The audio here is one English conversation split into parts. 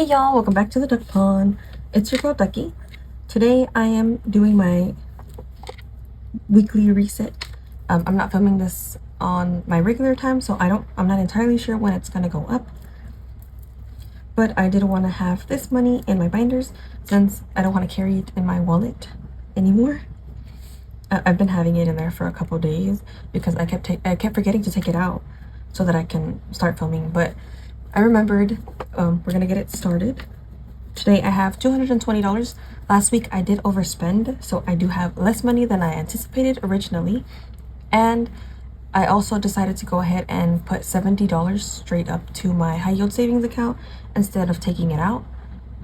Hey y'all, welcome back to the duck pond. It's your girl Ducky. Today I am doing my weekly reset. I'm not filming this on my regular time, so I'm not entirely sure when it's gonna go up. But I did want to have this money in my binders since I don't want to carry it in my wallet anymore. I've been having it in there for a couple days because I kept forgetting to take it out so that I can start filming, but I remembered. We're gonna get it started. Today I have $220. Last week I did overspend, so I do have less money than I anticipated originally. And I also decided to go ahead and put $70 straight up to my high yield savings account instead of taking it out.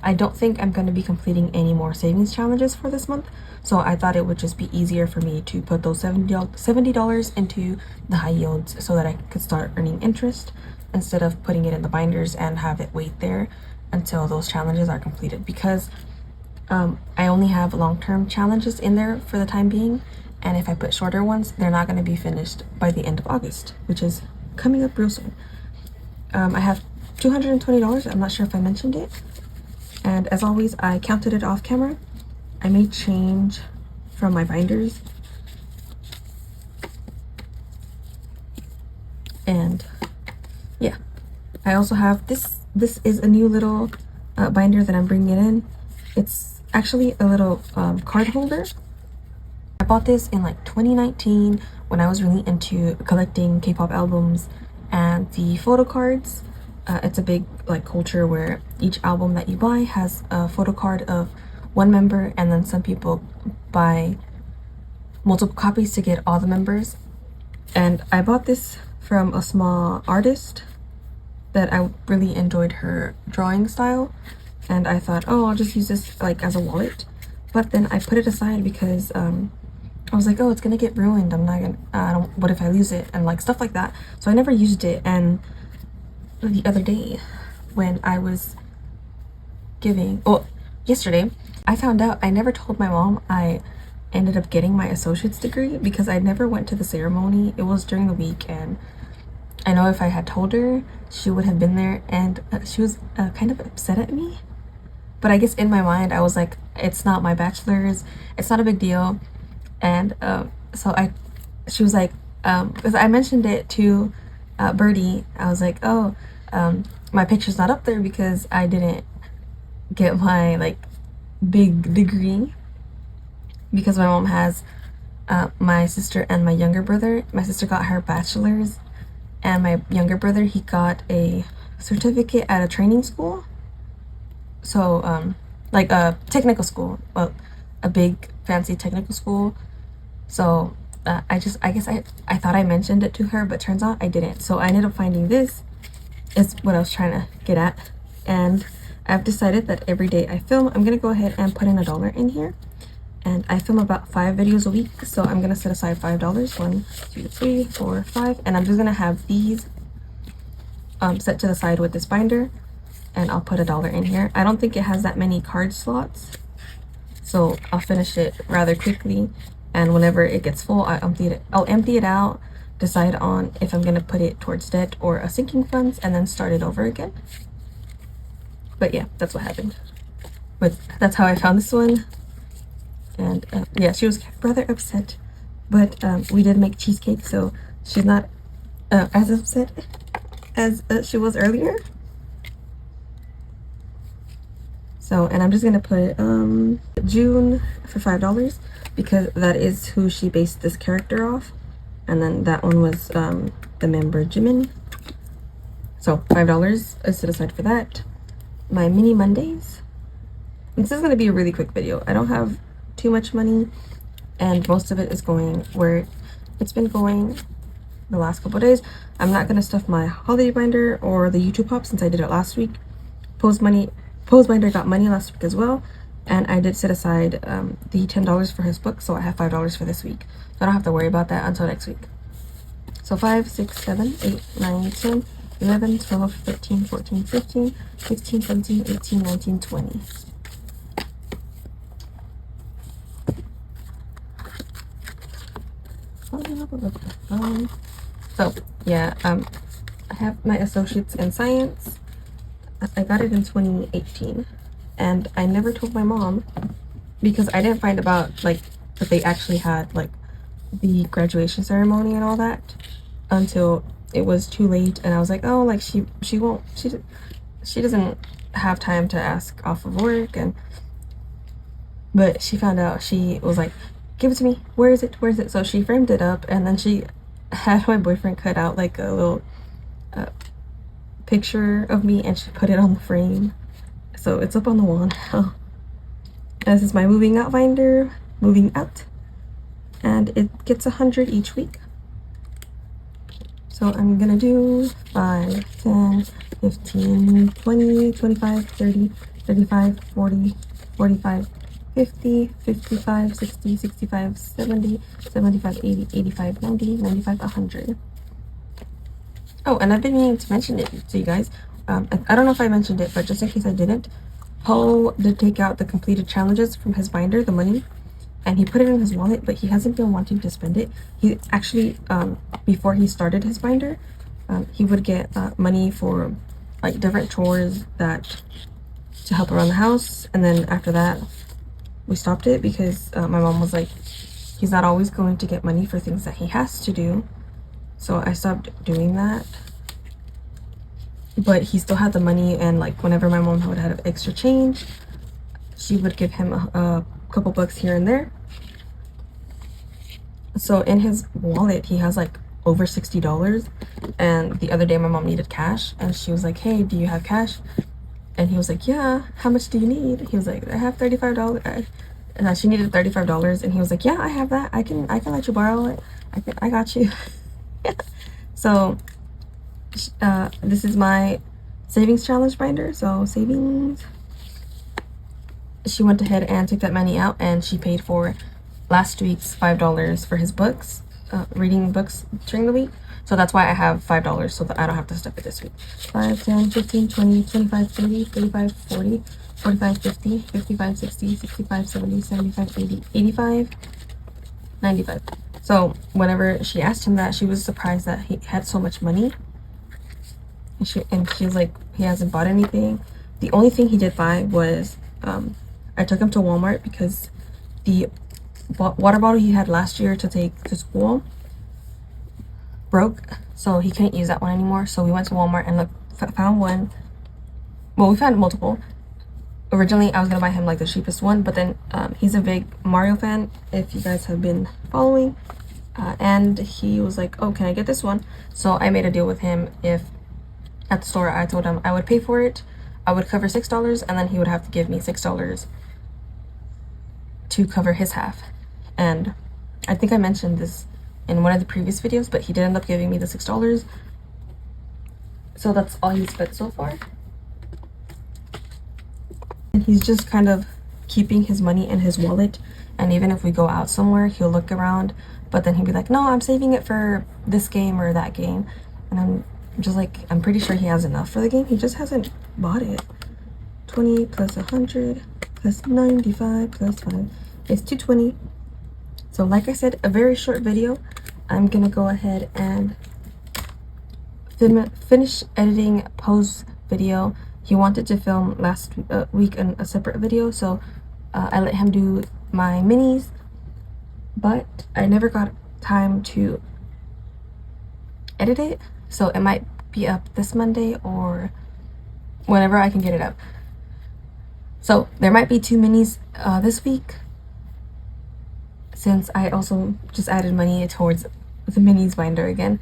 I don't think I'm going to be completing any more savings challenges for this month, so I thought it would just be easier for me to put those $70 into the high yields so that I could start earning interest instead of putting it in the binders and have it wait there until those challenges are completed, because I only have long-term challenges in there for the time being, and if I put shorter ones, they're not going to be finished by the end of August, which is coming up real soon. I have $220. I'm not sure if I mentioned it, and as always I counted it off camera. I made change from my binders, and yeah, I also have this is a new little binder that I'm bringing in. It's actually a little card holder. I bought this in like 2019 when I was really into collecting K-pop albums and the photo cards. It's a big like culture where each album that you buy has a photo card of one member, and then some people buy multiple copies to get all the members. And I bought this from a small artist that I really enjoyed her drawing style, and I thought, oh, I'll just use this like as a wallet. But then I put it aside because I was like, oh, it's gonna get ruined, I'm not gonna what if I lose it, and like stuff like that. So I never used it. And the other day when I was yesterday, I found out I never told my mom I ended up getting my associate's degree because I never went to the ceremony. It was during the week, and I know if I had told her, she would have been there, and she was kind of upset at me. But I guess in my mind, I was like, it's not my bachelor's, it's not a big deal. And she was like, because I mentioned it to Birdie, I was like, oh, my picture's not up there because I didn't get my like big degree, because my mom has my sister and my younger brother. My sister got her bachelor's, and my younger brother, he got a certificate at a training school. So like a technical school, a big fancy technical school. So I guess I thought I mentioned it to her, but turns out I didn't. So I ended up finding this is what I was trying to get at. And I've decided that every day I film, I'm gonna go ahead and put in $1 in here. And I film about 5 videos a week, so I'm gonna set aside $5. 1, 2, 3, 4, 5, and I'm just gonna have these set to the side with this binder, and I'll put $1 in here. I don't think it has that many card slots, so I'll finish it rather quickly, and whenever it gets full, I'll empty it out, decide on if I'm gonna put it towards debt or a sinking funds, and then start it over again. But yeah, that's what happened. But that's how I found this one. And yeah, she was rather upset, but we did make cheesecake, so she's not as upset as she was earlier. So, and I'm just gonna put June for $5 because that is who she based this character off, and then that one was the member Jimin. So $5 is set aside for that. My mini Mondays. This is gonna be a really quick video. I don't have too much money, and most of it is going where it's been going the last couple of days. I'm not gonna stuff my holiday binder or the YouTube pop since I did it last week. Pose binder got money last week as well, and I did set aside the $10 for his book, so I have $5 for this week, so I don't have to worry about that until next week. So 5, 6, 7, 8, 9, 10, 11, 12, 13, 14, 15, 16, 17, 18, 19, 20. So yeah, I have my associates in science. I got it in 2018, and I never told my mom because I didn't find about like that they actually had like the graduation ceremony and all that until it was too late, and I was like, oh, like she doesn't have time to ask off of work. And but she found out. She was like, give it to me, where is it? So she framed it up, and then she had my boyfriend cut out like a little picture of me, and she put it on the frame, so it's up on the wall now. This is my moving out binder, moving out, and it gets 100 each week. So I'm gonna do 5, 10, 15, 20, 25, 30, 35, 40, 45, 50, 55, 60, 65, 70, 75, 80, 85, 90, 95, 100. Oh, and I've been meaning to mention it to you guys. I don't know if I mentioned it, but just in case I didn't, Paul did take out the completed challenges from his binder, the money, and he put it in his wallet, but he hasn't been wanting to spend it. He actually, before he started his binder, he would get money for like different chores that to help around the house, and then after that we stopped it because my mom was like, he's not always going to get money for things that he has to do. So I stopped doing that. But he still had the money, and like whenever my mom would have extra change, she would give him a couple bucks here and there. So in his wallet he has like over $60, and the other day my mom needed cash, and she was like, hey, do you have cash? And he was like, yeah, how much do you need? He was like, I have $35. And she needed $35, and he was like, yeah, I have that, I can let you borrow it, I got you. So this is my savings challenge binder. So savings, she went ahead and took that money out, and she paid for last week's $5 for his books, reading books during the week. So that's why I have $5, so that I don't have to stuff it this week. 5, 10, 15, 20, 25, 30, 35, 40, 45, 50, 55, 60, 65, 70, 75, 80, 85, 95. So whenever she asked him that, she was surprised that he had so much money. And she was like, he hasn't bought anything. The only thing he did buy was, I took him to Walmart because the water bottle he had last year to take to school broke, so he couldn't use that one anymore. So we went to Walmart and found one. Well, we found multiple. Originally I was gonna buy him like the cheapest one, but then he's a big Mario fan, if you guys have been following, and he was like, oh, can I get this one? So I made a deal with him. If at the store I told him I would pay for it, I would cover $6, and then he would have to give me $6 to cover his half. And I think I mentioned this in one of the previous videos, but he did end up giving me the $6. So that's all he spent so far. And he's just kind of keeping his money in his wallet, and even if we go out somewhere, he'll look around, but then he'll be like, no, I'm saving it for this game or that game. And I'm just like, I'm pretty sure he has enough for the game, he just hasn't bought it. 20 plus 100 plus 95 plus 5 is 220. So like I said, a very short video. I'm gonna go ahead and finish editing Poe's video. He wanted to film last week in a separate video, so I let him do my minis, but I never got time to edit it, so it might be up this Monday or whenever I can get it up. So there might be 2 minis this week, since I also just added money towards the minis binder again.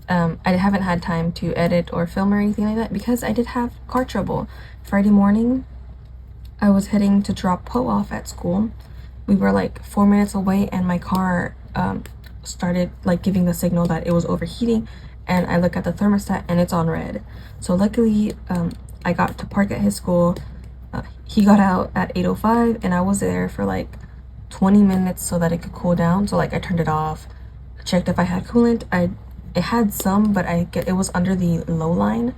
I haven't had time to edit or film or anything like that because I did have car trouble. Friday morning, I was heading to drop Poe off at school. We were like 4 minutes away, and my car started like giving the signal that it was overheating, and I look at the thermostat and it's on red. So luckily I got to park at his school. He got out at 8:05, and I was there for like 20 minutes so that it could cool down. So like I turned it off, checked if I had coolant. It had some, but it was under the low line.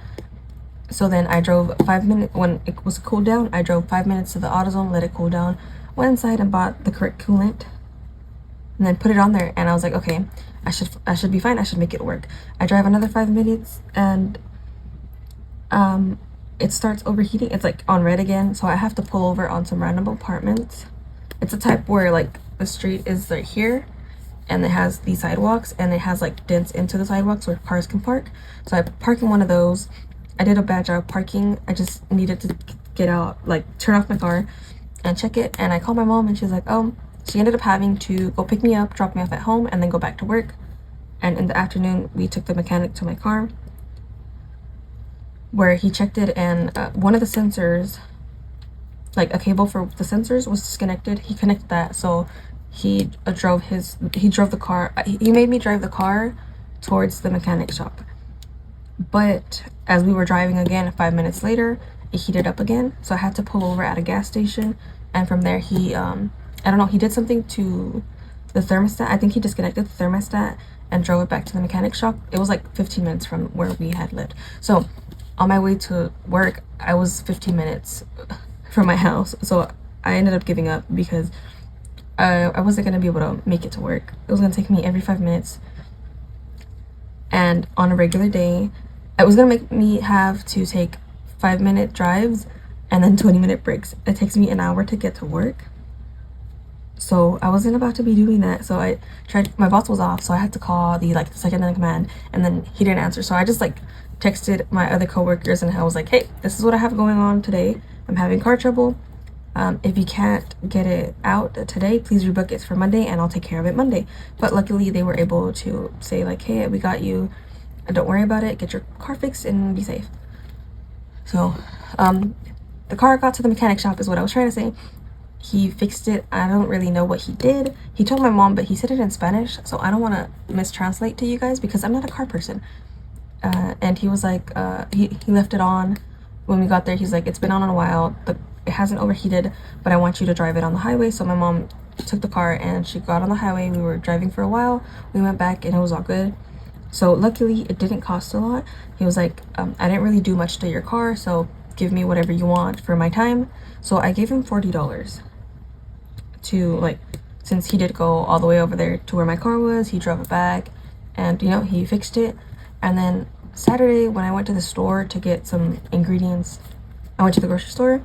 So then I drove 5 minutes. When it was cooled down, I drove 5 minutes to the AutoZone, let it cool down, went inside and bought the correct coolant, and then put it on there. And I was like, okay, I should be fine, I should make it work. I drive another 5 minutes, and it starts overheating. It's like on red again, so I have to pull over on some random apartments. It's a type where like the street is right here and it has these sidewalks and it has like dents into the sidewalks where cars can park. So I park in one of those. I did a bad job parking. I just needed to get out, like turn off my car and check it. And I called my mom and she's like, oh, she ended up having to go pick me up, drop me off at home, and then go back to work. And in the afternoon, we took the mechanic to my car where he checked it, and one of the sensors, like a cable for the sensors, was disconnected. He connected that, so he drove the car. He made me drive the car towards the mechanic shop. But as we were driving again, 5 minutes later, it heated up again. So I had to pull over at a gas station, and from there he I don't know, he did something to the thermostat. I think he disconnected the thermostat and drove it back to the mechanic shop. It was like 15 minutes from where we had lived. So on my way to work, I was 15 minutes from my house. So I ended up giving up because I wasn't going to be able to make it to work. It was going to take me every 5 minutes. And on a regular day, it was going to make me have to take 5-minute drives and then 20-minute breaks. It takes me an hour to get to work. So I wasn't about to be doing that. So I tried, my boss was off, so I had to call the second in command, and then he didn't answer. So I just like texted my other coworkers and I was like, hey, this is what I have going on today. I'm having car trouble. If you can't get it out today, please rebook it for Monday and I'll take care of it Monday. But luckily they were able to say like, hey, we got you, don't worry about it, get your car fixed and be safe. So the car got to the mechanic shop is what I was trying to say. He fixed it. I don't really know what he did. He told my mom, but he said it in Spanish, so I don't want to mistranslate to you guys because I'm not a car person. And he was like, he left it on. When we got there, he's like, it's been on a while, it hasn't overheated, but I want you to drive it on the highway. So my mom took the car and she got on the highway. We were driving for a while. We went back and it was all good. So luckily it didn't cost a lot. He was like, I didn't really do much to your car, so give me whatever you want for my time. So I gave him $40 to, like, since he did go all the way over there to where my car was. He drove it back and, you know, he fixed it. And then Saturday when I went to the store to get some ingredients, I went to the grocery store,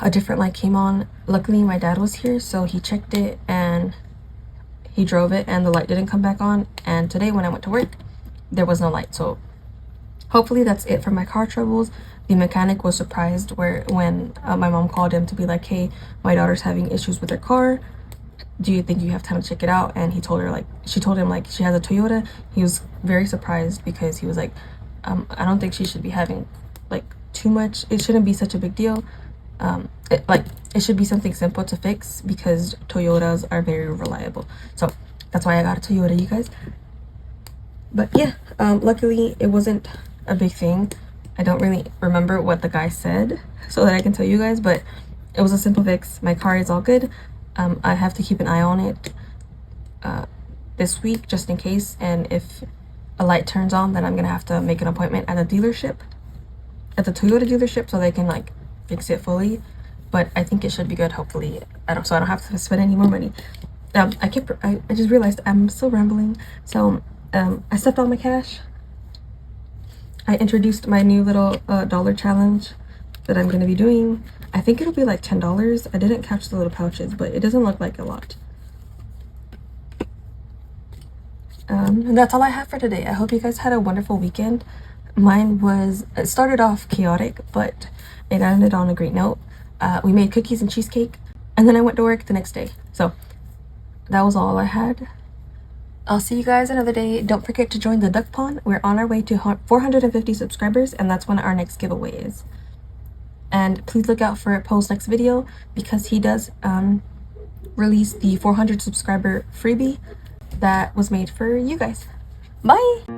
a different light came on. Luckily my dad was here, so he checked it and he drove it and the light didn't come back on. And today when I went to work, there was no light. So hopefully that's it for my car troubles. The mechanic was surprised when my mom called him to be like, hey, my daughter's having issues with her car. Do you think you have time to check it out? And he told her, like, she told him like she has a Toyota. He was very surprised because he was like, I don't think she should be having like too much. It shouldn't be such a big deal. It should be something simple to fix because Toyotas are very reliable. So that's why I got a Toyota, you guys. But yeah, luckily it wasn't a big thing. I don't really remember what the guy said so that I can tell you guys, but it was a simple fix. My car is all good. I have to keep an eye on it this week just in case, and if a light turns on, then I'm gonna have to make an appointment at the dealership, at the Toyota dealership, so they can like fix it fully. But I think it should be good, hopefully. So I don't have to spend any more money. I just realized I'm still rambling. So I stepped on my cash. I introduced my new little dollar challenge that I'm going to be doing. I think it'll be like $10. I didn't catch the little pouches, but it doesn't look like a lot. And that's all I have for today. I hope you guys had a wonderful weekend. Mine was, it started off chaotic, but it ended on a great note. We made cookies and cheesecake, and then I went to work the next day. So that was all I had. I'll see you guys another day. Don't forget to join the duck pond. We're on our way to 450 subscribers, and that's when our next giveaway is. And please look out for Poe's next video because he does release the 400 subscriber freebie that was made for you guys. Bye!